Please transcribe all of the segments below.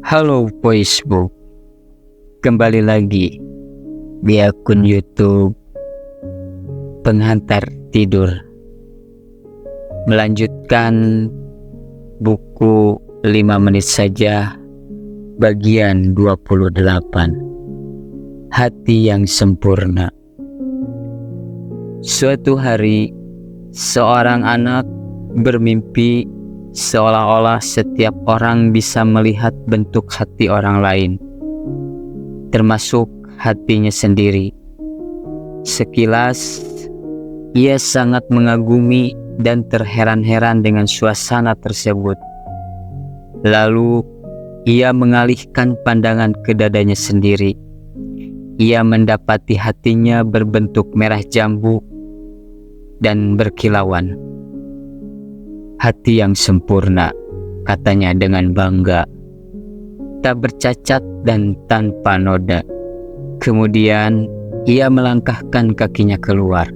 Halo Facebook, kembali lagi di akun YouTube Penghantar Tidur, melanjutkan buku 5 menit saja bagian 28, Hati yang Sempurna. Suatu hari, seorang anak bermimpi seolah-olah setiap orang bisa melihat bentuk hati orang lain, termasuk hatinya sendiri. Sekilas, ia sangat mengagumi dan terheran-heran dengan suasana tersebut. Lalu, ia mengalihkan pandangan ke dadanya sendiri. Ia mendapati hatinya berbentuk merah jambu dan berkilauan. Hati yang sempurna, katanya dengan bangga, tak bercacat dan tanpa noda. Kemudian ia melangkahkan kakinya keluar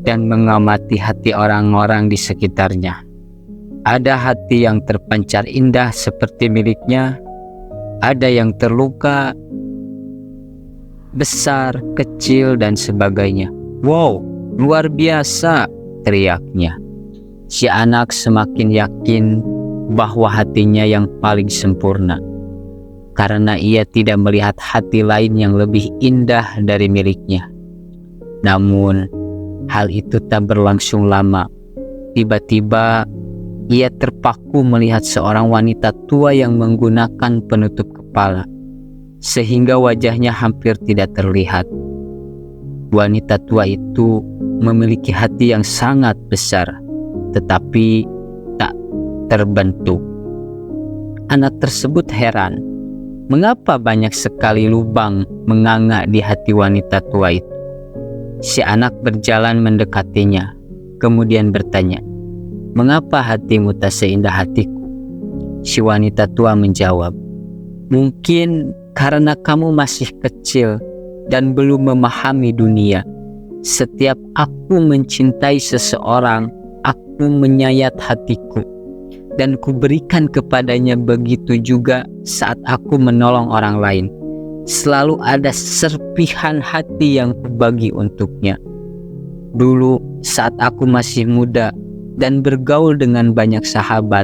dan mengamati hati orang-orang di sekitarnya. Ada hati yang terpancar indah seperti miliknya, ada yang terluka, besar, kecil, dan sebagainya. Wow, luar biasa, teriaknya. Si anak semakin yakin bahwa hatinya yang paling sempurna, karena ia tidak melihat hati lain yang lebih indah dari miliknya. Namun, hal itu tak berlangsung lama. Tiba-tiba, ia terpaku melihat seorang wanita tua yang menggunakan penutup kepala, sehingga wajahnya hampir tidak terlihat. Wanita tua itu memiliki hati yang sangat besar, tetapi tak terbentuk. Anak tersebut heran, mengapa banyak sekali lubang menganga di hati wanita tua itu. Si anak berjalan mendekatinya, kemudian bertanya, "Mengapa hatimu tak seindah hatiku?" Si wanita tua menjawab, "Mungkin karena kamu masih kecil dan belum memahami dunia. Setiap aku mencintai seseorang, aku menyayat hatiku, dan kuberikan kepadanya. Begitu juga saat aku menolong orang lain. Selalu ada serpihan hati yang kubagi untuknya. Dulu saat aku masih muda dan bergaul dengan banyak sahabat,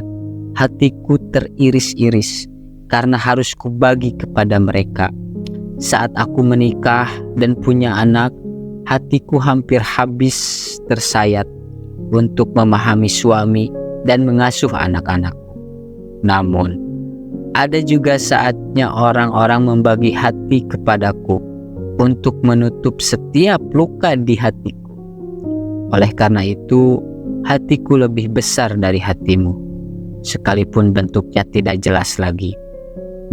hatiku teriris-iris karena harus kubagi kepada mereka. Saat aku menikah dan punya anak, hatiku hampir habis tersayat untuk memahami suami dan mengasuh anak-anakku. Namun, ada juga saatnya orang-orang membagi hati kepadaku untuk menutup setiap luka di hatiku. Oleh karena itu, hatiku lebih besar dari hatimu, sekalipun bentuknya tidak jelas lagi.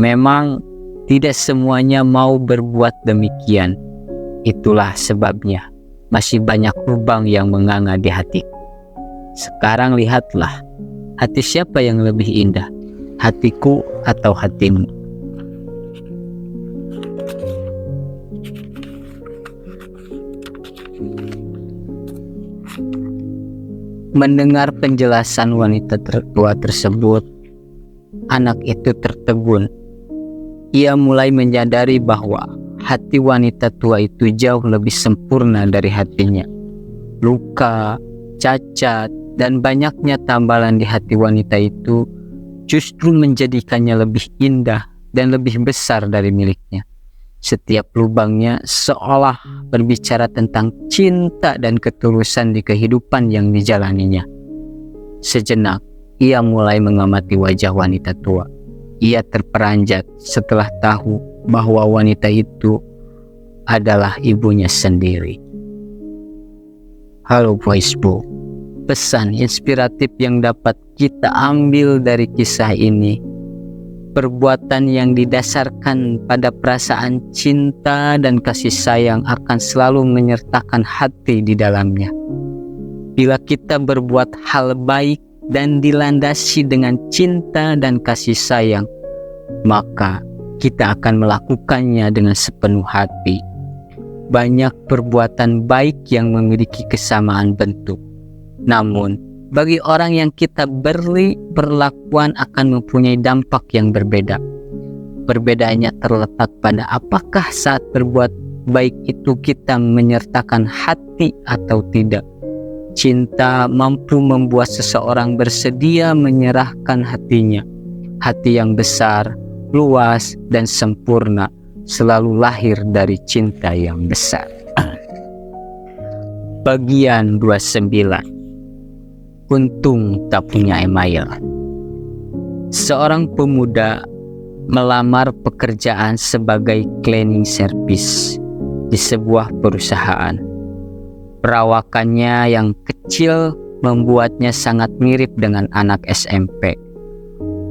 Memang tidak semuanya mau berbuat demikian. Itulah sebabnya masih banyak lubang yang menganga di hatiku. Sekarang lihatlah, hati siapa yang lebih indah, hatiku atau hatimu?" Mendengar penjelasan wanita tua tersebut, anak itu tertegun. Ia mulai menyadari bahwa hati wanita tua itu jauh lebih sempurna dari hatinya. Luka, cacat, dan banyaknya tambalan di hati wanita itu justru menjadikannya lebih indah dan lebih besar dari miliknya. Setiap lubangnya seolah berbicara tentang cinta dan ketulusan di kehidupan yang dijalaninya. Sejenak, ia mulai mengamati wajah wanita tua. Ia terperanjat setelah tahu bahwa wanita itu adalah ibunya sendiri. Halo Facebook, pesan inspiratif yang dapat kita ambil dari kisah ini: perbuatan yang didasarkan pada perasaan cinta dan kasih sayang akan selalu menyertakan hati di dalamnya. Bila kita berbuat hal baik dan dilandasi dengan cinta dan kasih sayang, maka kita akan melakukannya dengan sepenuh hati. Banyak perbuatan baik yang memiliki kesamaan bentuk. Namun, bagi orang yang kita beri perlakuan akan mempunyai dampak yang berbeda. Perbedaannya terletak pada apakah saat berbuat baik itu kita menyertakan hati atau tidak. Cinta mampu membuat seseorang bersedia menyerahkan hatinya. Hati yang besar, luas, dan sempurna selalu lahir dari cinta yang besar. Bagian 29. Untung tak punya email. Seorang pemuda melamar pekerjaan sebagai cleaning service di sebuah perusahaan. Perawakannya yang kecil membuatnya sangat mirip dengan anak SMP.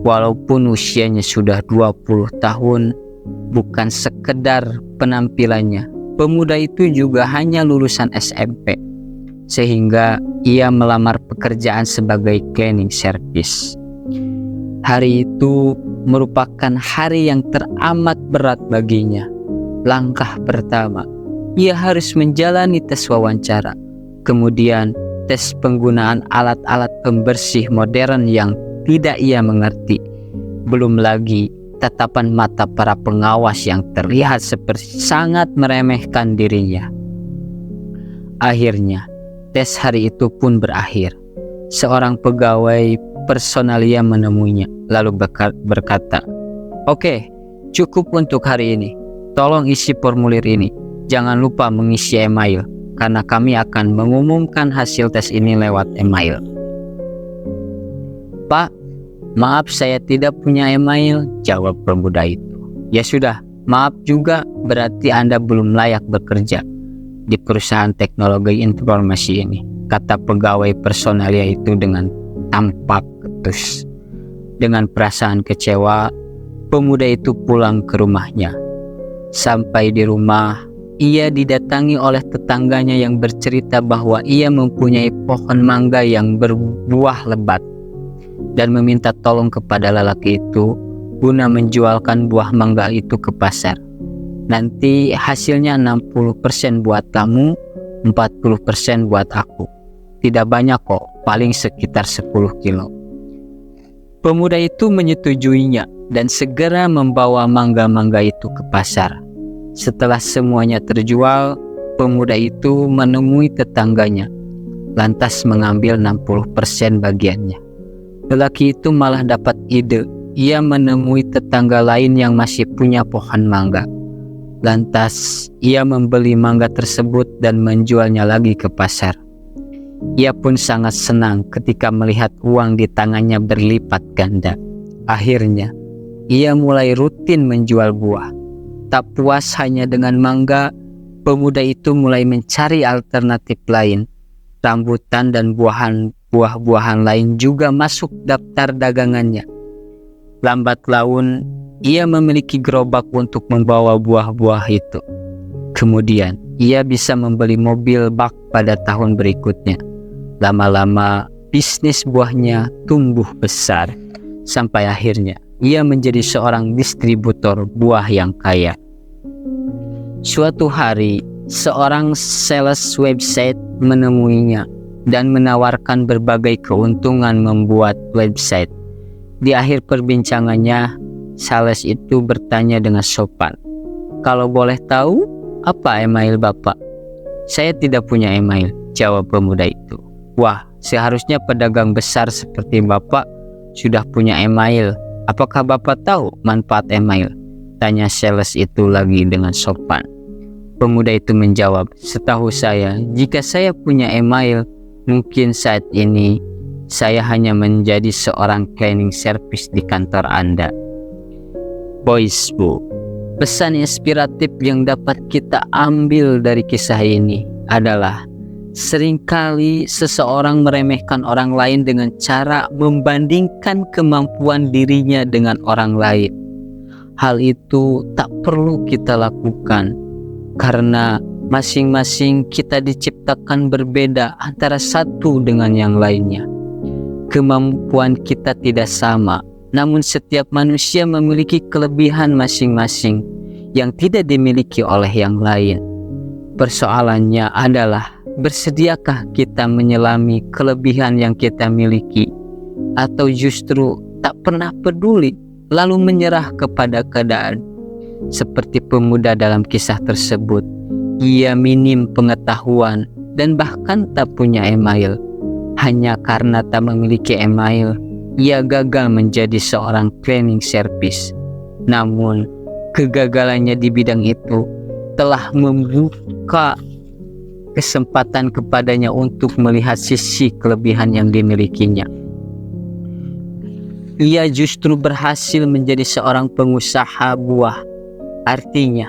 Walaupun usianya sudah 20 tahun, bukan sekedar penampilannya, pemuda itu juga hanya lulusan SMP, sehingga ia melamar pekerjaan sebagai cleaning service. Hari itu merupakan hari yang teramat berat baginya. Langkah pertama, ia harus menjalani tes wawancara, kemudian tes penggunaan alat-alat pembersih modern yang tidak ia mengerti. Belum lagi tatapan mata para pengawas yang terlihat seperti sangat meremehkan dirinya. Akhirnya, tes hari itu pun berakhir. Seorang pegawai personalia menemuinya, lalu berkata, "Oke, cukup untuk hari ini. Tolong isi formulir ini. Jangan lupa mengisi email, karena kami akan mengumumkan hasil tes ini lewat email." "Pak, maaf saya tidak punya email," jawab pemuda itu. "Ya sudah, maaf juga, berarti Anda belum layak bekerja di perusahaan teknologi informasi ini," kata pegawai personalia itu dengan tampak ketus. Dengan perasaan kecewa, pemuda itu pulang ke rumahnya. Sampai di rumah, ia didatangi oleh tetangganya yang bercerita bahwa ia mempunyai pohon mangga yang berbuah lebat dan meminta tolong kepada lelaki itu guna menjualkan buah mangga itu ke pasar. "Nanti hasilnya 60% buat kamu, 40% buat aku. Tidak banyak kok, paling sekitar 10 kilo. Pemuda itu menyetujuinya dan segera membawa mangga-mangga itu ke pasar. Setelah semuanya terjual, pemuda itu menemui tetangganya, lantas mengambil 60% bagiannya. Lelaki itu malah dapat ide. Ia menemui tetangga lain yang masih punya pohon mangga. Lantas ia membeli mangga tersebut dan menjualnya lagi ke pasar. Ia pun sangat senang ketika melihat uang di tangannya berlipat ganda. Akhirnya, ia mulai rutin menjual buah. Tak puas hanya dengan mangga, pemuda itu mulai mencari alternatif lain. Rambutan dan buah-buahan lain juga masuk daftar dagangannya. Lambat laun, ia memiliki gerobak untuk membawa buah-buah itu. Kemudian, ia bisa membeli mobil bak pada tahun berikutnya. Lama-lama, bisnis buahnya tumbuh besar, sampai akhirnya ia menjadi seorang distributor buah yang kaya. Suatu hari, seorang sales website menemuinya dan menawarkan berbagai keuntungan membuat website. Di akhir perbincangannya, sales itu bertanya dengan sopan, "Kalau boleh tahu, apa email Bapak?" "Saya tidak punya email," jawab pemuda itu. "Wah, seharusnya pedagang besar seperti Bapak sudah punya email. Apakah Bapak tahu manfaat email?" tanya sales itu lagi dengan sopan. Pemuda itu menjawab, "Setahu saya, jika saya punya email, mungkin saat ini saya hanya menjadi seorang cleaning service di kantor Anda." Boys Bu, pesan inspiratif yang dapat kita ambil dari kisah ini adalah seringkali seseorang meremehkan orang lain dengan cara membandingkan kemampuan dirinya dengan orang lain. Hal itu tak perlu kita lakukan karena masing-masing kita diciptakan berbeda antara satu dengan yang lainnya. Kemampuan kita tidak sama, namun setiap manusia memiliki kelebihan masing-masing yang tidak dimiliki oleh yang lain. Persoalannya adalah, bersediakah kita menyelami kelebihan yang kita miliki, atau justru tak pernah peduli lalu menyerah kepada keadaan. Seperti pemuda dalam kisah tersebut, ia minim pengetahuan dan bahkan tak punya email. Hanya karena tak memiliki email, ia gagal menjadi seorang cleaning service. Namun, kegagalannya di bidang itu telah membuka kesempatan kepadanya untuk melihat sisi kelebihan yang dimilikinya. Ia justru berhasil menjadi seorang pengusaha buah. Artinya,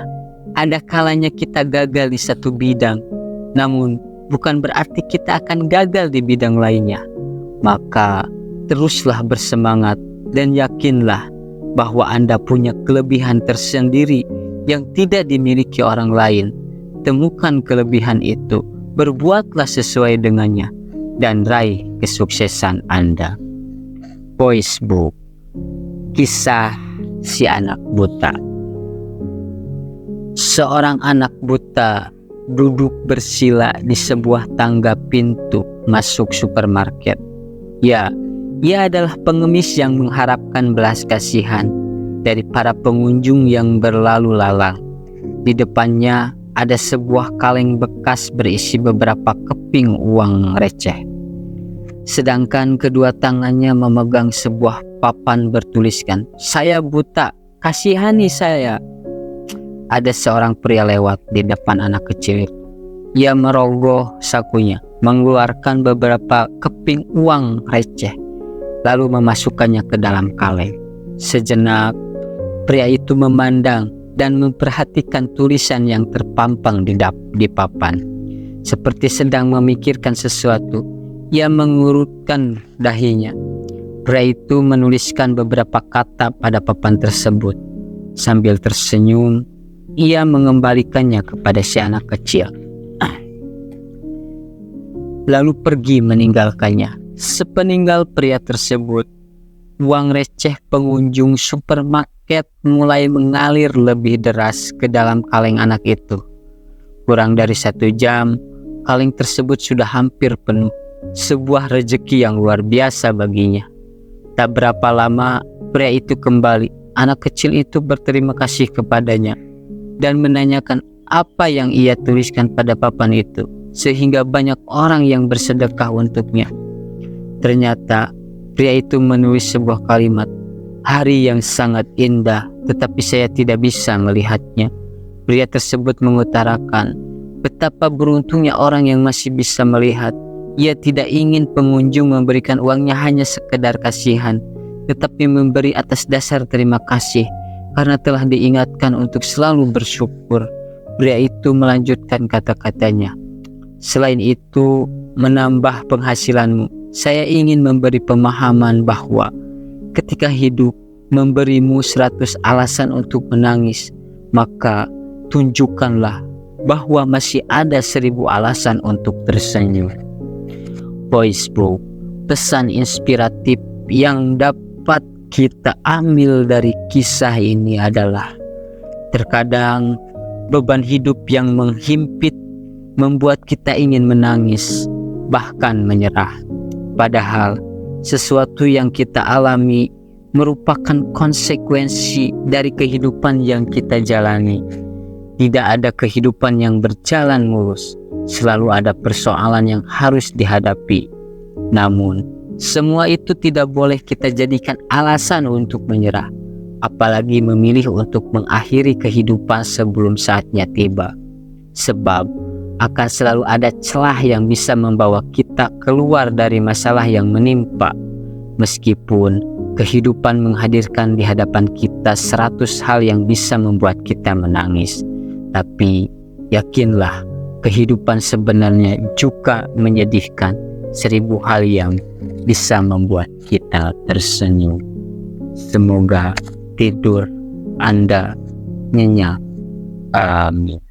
ada kalanya kita gagal di satu bidang, namun bukan berarti kita akan gagal di bidang lainnya. Maka, teruslah bersemangat dan yakinlah bahwa Anda punya kelebihan tersendiri yang tidak dimiliki orang lain. Temukan kelebihan itu, berbuatlah sesuai dengannya, dan raih kesuksesan Anda. Voice Book, kisah si anak buta. Seorang anak buta duduk bersila di sebuah tangga pintu masuk supermarket. Ya, ia adalah pengemis yang mengharapkan belas kasihan dari para pengunjung yang berlalu lalang. Di depannya ada sebuah kaleng bekas berisi beberapa keping uang receh. Sedangkan kedua tangannya memegang sebuah papan bertuliskan, "Saya buta, kasihani saya." Ada seorang pria lewat di depan anak kecil itu. Ia merogoh sakunya, mengeluarkan beberapa keping uang receh, lalu memasukkannya ke dalam kaleng. Sejenak, pria itu memandang dan memperhatikan tulisan yang terpampang di papan. Seperti sedang memikirkan sesuatu, ia mengurutkan dahinya. Pria itu menuliskan beberapa kata pada papan tersebut. Sambil tersenyum, ia mengembalikannya kepada si anak kecil, lalu pergi meninggalkannya. Sepeninggal pria tersebut, uang receh pengunjung supermarket mulai mengalir lebih deras ke dalam kaleng anak itu. Kurang dari 1 jam, kaleng tersebut sudah hampir penuh. Sebuah rezeki yang luar biasa baginya. Tak berapa lama, pria itu kembali. Anak kecil itu berterima kasih kepadanya dan menanyakan apa yang ia tuliskan pada papan itu, sehingga banyak orang yang bersedekah untuknya. Ternyata pria itu menulis sebuah kalimat, "Hari yang sangat indah, tetapi saya tidak bisa melihatnya." Pria tersebut mengutarakan betapa beruntungnya orang yang masih bisa melihat. Ia tidak ingin pengunjung memberikan uangnya hanya sekedar kasihan, tetapi memberi atas dasar terima kasih karena telah diingatkan untuk selalu bersyukur. Pria itu melanjutkan kata-katanya, "Selain itu, menambah penghasilanmu, saya ingin memberi pemahaman bahwa ketika hidup memberimu 100 alasan untuk menangis, maka tunjukkanlah bahwa masih ada 1000 alasan untuk tersenyum." Voice Book, pesan inspiratif yang dapat kita ambil dari kisah ini adalah, terkadang beban hidup yang menghimpit membuat kita ingin menangis, bahkan menyerah. Padahal sesuatu yang kita alami merupakan konsekuensi dari kehidupan yang kita jalani. Tidak ada kehidupan yang berjalan mulus, selalu ada persoalan yang harus dihadapi. Namun, semua itu tidak boleh kita jadikan alasan untuk menyerah, apalagi memilih untuk mengakhiri kehidupan sebelum saatnya tiba. Sebab akan selalu ada celah yang bisa membawa kita keluar dari masalah yang menimpa. Meskipun kehidupan menghadirkan di hadapan kita 100 hal yang bisa membuat kita menangis, tapi yakinlah, kehidupan sebenarnya juga menyedihkan. 1000 hal yang bisa membuat kita tersenyum. Semoga tidur Anda nyenyak. Amin.